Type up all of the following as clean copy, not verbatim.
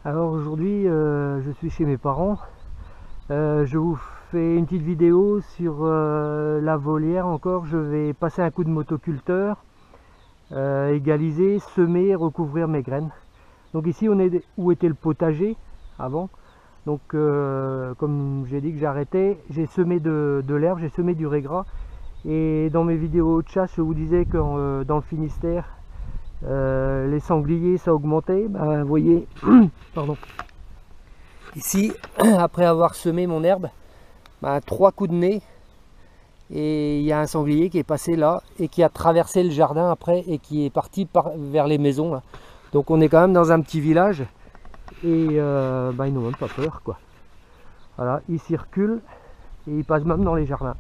Alors aujourd'hui je suis chez mes parents. Je vous fais une petite vidéo sur la volière encore. Je vais passer un coup de motoculteur, égaliser, semer, recouvrir mes graines. Donc ici on est où était le potager avant. Donc comme j'ai dit que j'arrêtais, j'ai semé de l'herbe, j'ai semé du régras. Et dans mes vidéos de chasse je vous disais que dans le Finistère les sangliers ça augmentait. Ben, vous voyez pardon, ici après avoir semé mon herbe, ben, 3 coups de nez et il y a un sanglier qui est passé là et qui a traversé le jardin après et qui est parti vers les maisons là. Donc on est quand même dans un petit village et ben, ils n'ont même pas peur quoi. Voilà, ils circulent et ils passent même dans les jardins.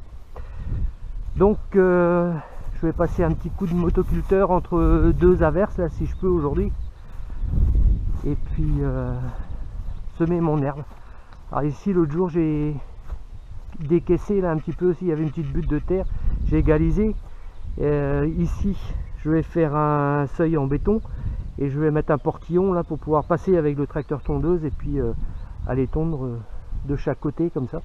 Donc je vais passer un petit coup de motoculteur entre deux averses là si je peux aujourd'hui, et puis semer mon herbe. Alors ici l'autre jour j'ai décaissé là un petit peu aussi, il y avait une petite butte de terre, j'ai égalisé. Ici je vais faire un seuil en béton et je vais mettre un portillon là pour pouvoir passer avec le tracteur tondeuse et puis aller tondre de chaque côté comme ça.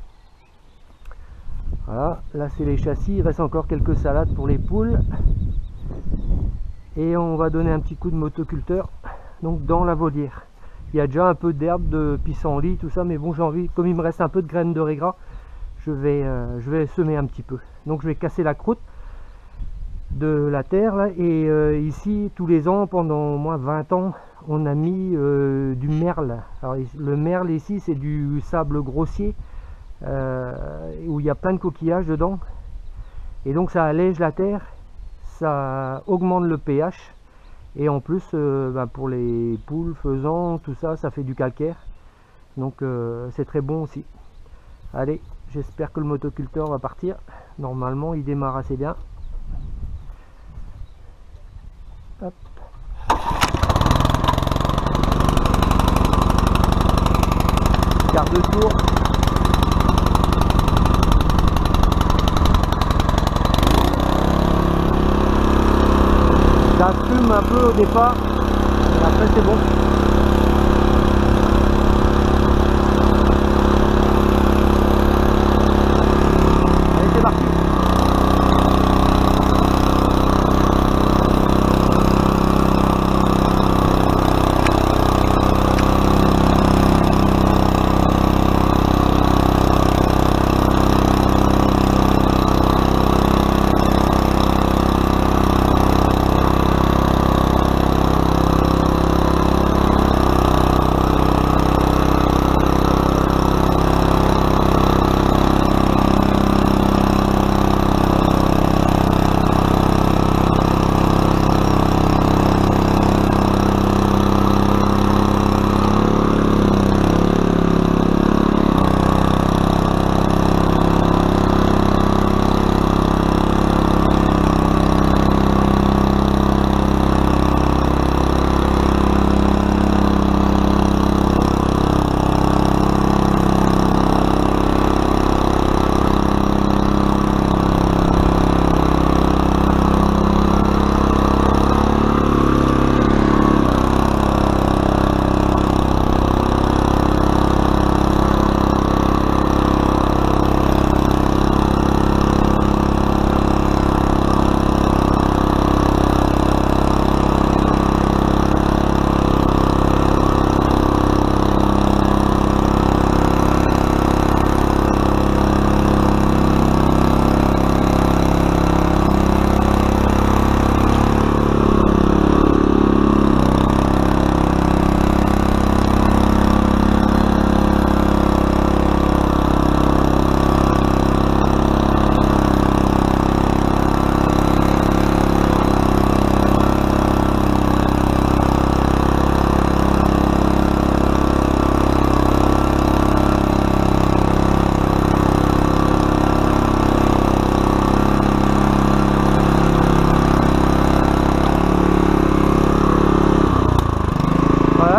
Voilà, là c'est les châssis, il reste encore quelques salades pour les poules. Et on va donner un petit coup de motoculteur donc dans la volière. Il y a déjà un peu d'herbe, de pissenlit, tout ça, mais bon j'ai envie, comme il me reste un peu de graines de régras, je vais semer un petit peu. Donc je vais casser la croûte de la terre là, et ici tous les ans pendant au moins 20 ans on a mis du merle. Alors le merle ici c'est du sable grossier où il y a plein de coquillages dedans et donc ça allège la terre, ça augmente le pH et en plus ben pour les poules, faisans, tout ça, ça fait du calcaire, donc c'est très bon aussi. Allez, j'espère que le motoculteur va partir, normalement il démarre assez bien. Hop. Quart de tour. Ça fume un peu au départ, et après c'est bon. Allez, c'est parti.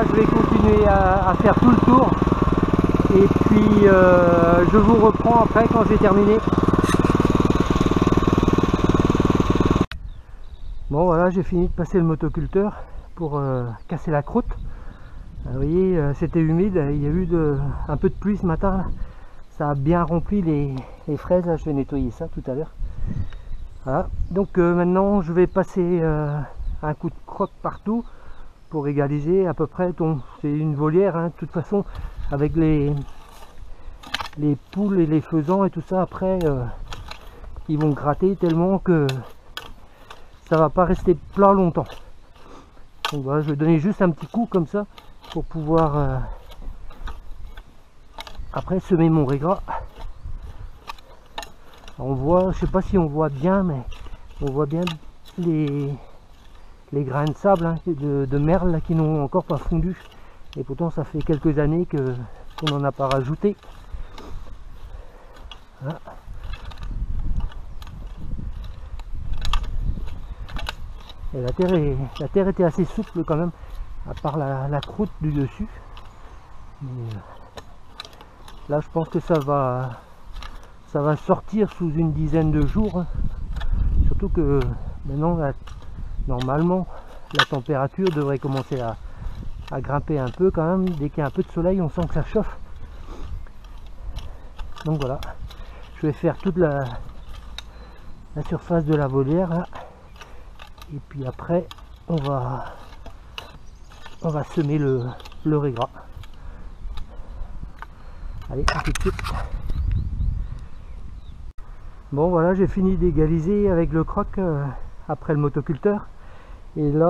Je vais continuer à faire tout le tour et puis je vous reprends après quand j'ai terminé. Bon voilà, j'ai fini de passer le motoculteur pour casser la croûte. vous voyez, c'était humide, il y a eu un peu de pluie ce matin là. Ça a bien rempli les fraises, là, je vais nettoyer ça tout à l'heure. Voilà, donc maintenant je vais passer un coup de croc partout pour égaliser à peu près. C'est une volière, hein, de toute façon, avec les poules et les faisans et tout ça, après ils vont gratter tellement que ça va pas rester plat longtemps. Donc voilà, je vais donner juste un petit coup comme ça pour pouvoir après semer mon régras. On voit, je sais pas si on voit bien, mais on voit bien les grains de sable, hein, de merle là, qui n'ont encore pas fondu, et pourtant ça fait quelques années qu'on n'en a pas rajouté. Voilà. Et la terre était assez souple quand même, à part la croûte du dessus. Mais, là je pense que ça va sortir sous une dizaine de jours, hein. Surtout que maintenant normalement la température devrait commencer à grimper un peu quand même. Dès qu'il y a un peu de soleil, on sent que ça chauffe. Donc voilà, je vais faire toute la surface de la volière là. Et puis après on va semer le régras. Allez, à tout de suite. Bon voilà, j'ai fini d'égaliser avec le croc après le motoculteur. Et là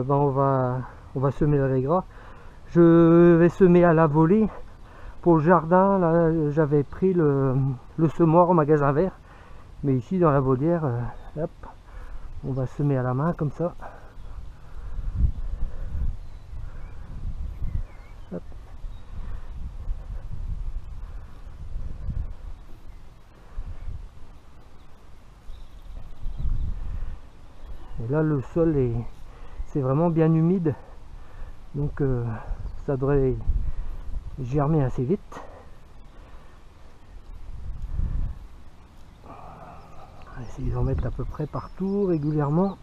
on va semer le régras. Je vais semer à la volée. Pour le jardin, là j'avais pris le semoir au magasin vert. Mais ici dans la volière, hop, on va semer à la main comme ça. Hop. Et là le sol c'est vraiment bien humide, donc ça devrait germer assez vite. On va essayer d'en mettre à peu près partout régulièrement.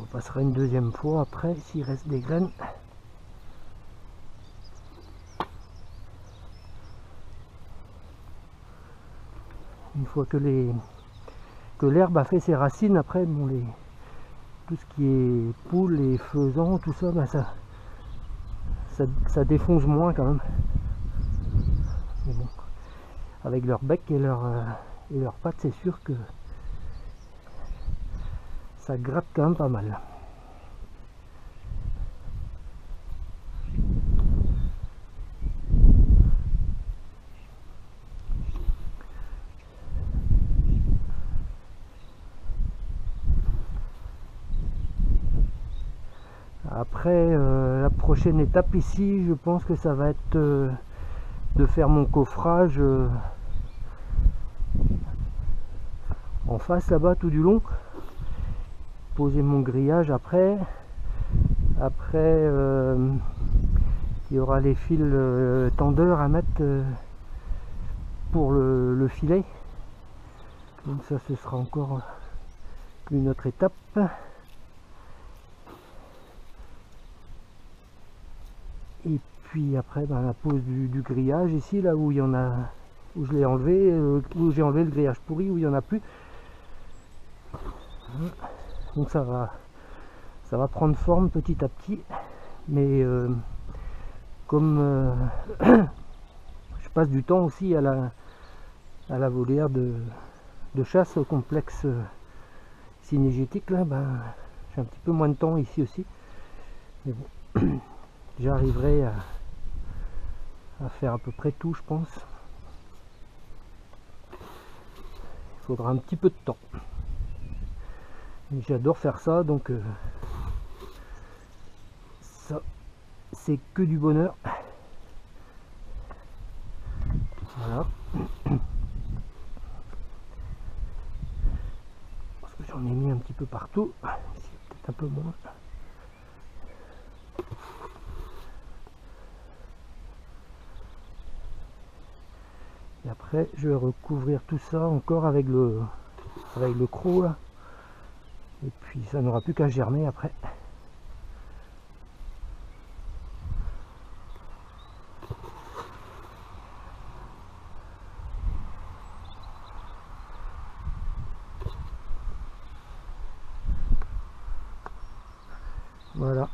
On passera une deuxième fois après s'il reste des graines. Une fois que l'herbe a fait ses racines, après bon, tout ce qui est poules et faisans, tout ça, ben ça défonce moins quand même. Mais bon, avec leur bec et leurs pattes, c'est sûr que ça gratte quand même pas mal. Après, la prochaine étape ici, je pense que ça va être de faire mon coffrage en face là-bas tout du long. Poser mon grillage après. Après, il y aura les fils tendeurs à mettre pour le filet. Donc ça, ce sera encore une autre étape. Et puis après la pose du grillage ici, là où il y en a, où je l'ai enlevé, où j'ai enlevé le grillage pourri, où il n'y en a plus. Donc ça va prendre forme petit à petit, mais comme je passe du temps aussi à la volière de chasse au complexe cynégétique, là, ben, j'ai un petit peu moins de temps ici aussi, mais bon, j'arriverai à faire à peu près tout, je pense. Il faudra un petit peu de temps. J'adore faire ça, donc ça c'est que du bonheur. Voilà. Parce que j'en ai mis un petit peu partout. un peu moins. Et après je vais recouvrir tout ça encore avec le croc là. Et puis ça n'aura plus qu'à germer après. Voilà.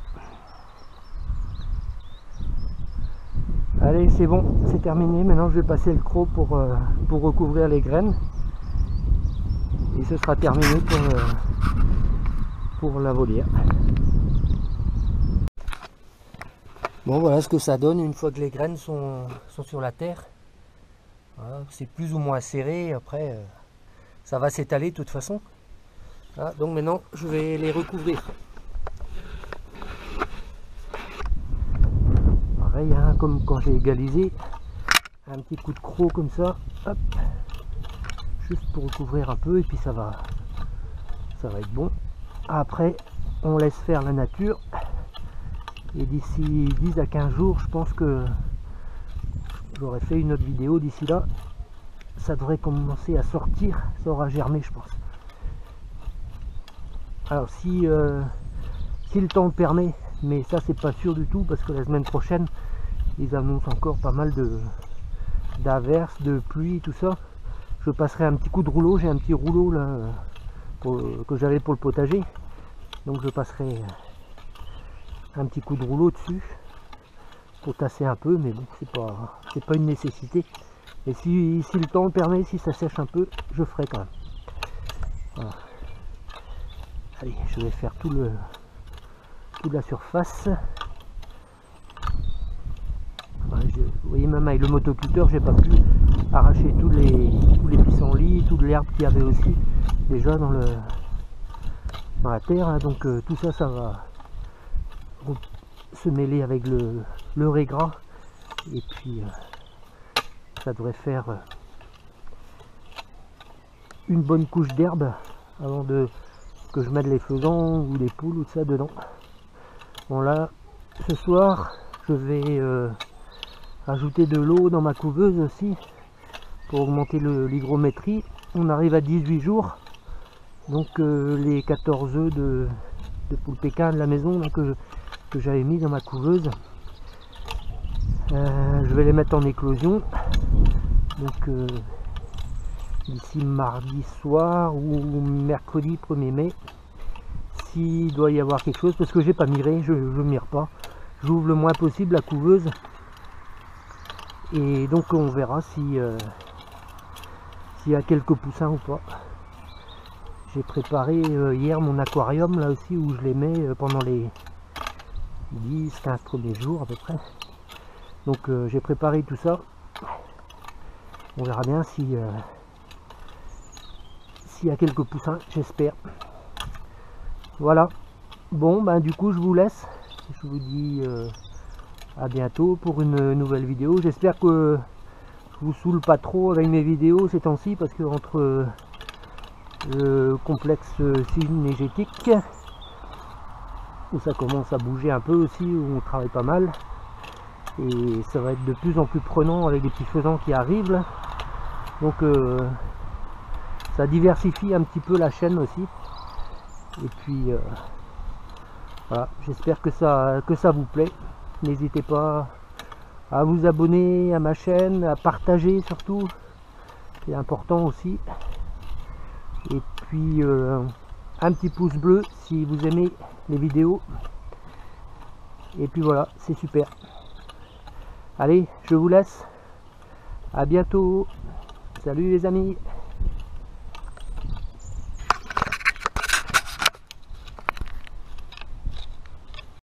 Allez, c'est bon, c'est terminé. Maintenant je vais passer le croc pour recouvrir les graines. Et ce sera terminé pour la volière. Bon, voilà ce que ça donne une fois que les graines sont sur la terre. Voilà, c'est plus ou moins serré. Après, ça va s'étaler de toute façon. Voilà, donc maintenant, je vais les recouvrir. Pareil, hein, comme quand j'ai égalisé, un petit coup de croc comme ça, hop, juste pour recouvrir un peu, et puis ça va être bon. Après, on laisse faire la nature. Et d'ici 10 à 15 jours, je pense que j'aurai fait une autre vidéo. D'ici là, ça devrait commencer à sortir. Ça aura germé, je pense. Alors, si le temps le permet, mais ça, c'est pas sûr du tout, parce que la semaine prochaine, ils annoncent encore pas mal d'averses, de pluie, tout ça. Je passerai un petit coup de rouleau. J'ai un petit rouleau là que j'avais pour le potager. Donc, je passerai un petit coup de rouleau dessus pour tasser un peu, mais bon, c'est pas une nécessité. Et si le temps le permet, si ça sèche un peu, je ferai quand même. Voilà. Allez, je vais faire toute la surface. Voilà, vous voyez, même avec le motoculteur, j'ai pas pu arracher tous les pissenlits, toute l'herbe qu'il y avait aussi déjà dans la terre, hein. Donc tout ça, ça va se mêler avec le régras, et puis ça devrait faire une bonne couche d'herbe avant que je mette les faisans ou les poules ou tout ça dedans. Bon, là ce soir je vais ajouter de l'eau dans ma couveuse aussi pour augmenter l'hygrométrie. On arrive à 18 jours, donc les 14 œufs de poule pékin de la maison là, que j'avais mis dans ma couveuse, je vais les mettre en éclosion. Donc d'ici mardi soir ou mercredi 1er mai, s'il doit y avoir quelque chose, parce que j'ai pas miré, je mire pas, j'ouvre le moins possible la couveuse, et donc on verra s'il y a quelques poussins ou pas. J'ai préparé hier mon aquarium là aussi, où je les mets pendant les 10-15 premiers jours à peu près. Donc j'ai préparé tout ça. On verra bien s'il y a quelques poussins, j'espère. Voilà. Bon, ben du coup je vous laisse. Je vous dis à bientôt pour une nouvelle vidéo. J'espère que je vous saoule pas trop avec mes vidéos ces temps-ci, parce que entre le complexe cynégétique, où ça commence à bouger un peu aussi, où on travaille pas mal, et ça va être de plus en plus prenant avec les petits faisans qui arrivent là. Donc ça diversifie un petit peu la chaîne aussi, et puis voilà, j'espère que ça vous plaît. N'hésitez pas à vous abonner à ma chaîne, à partager surtout, c'est important aussi, et puis un petit pouce bleu si vous aimez les vidéos, et puis voilà, c'est super. Allez, je vous laisse, à bientôt, salut les amis.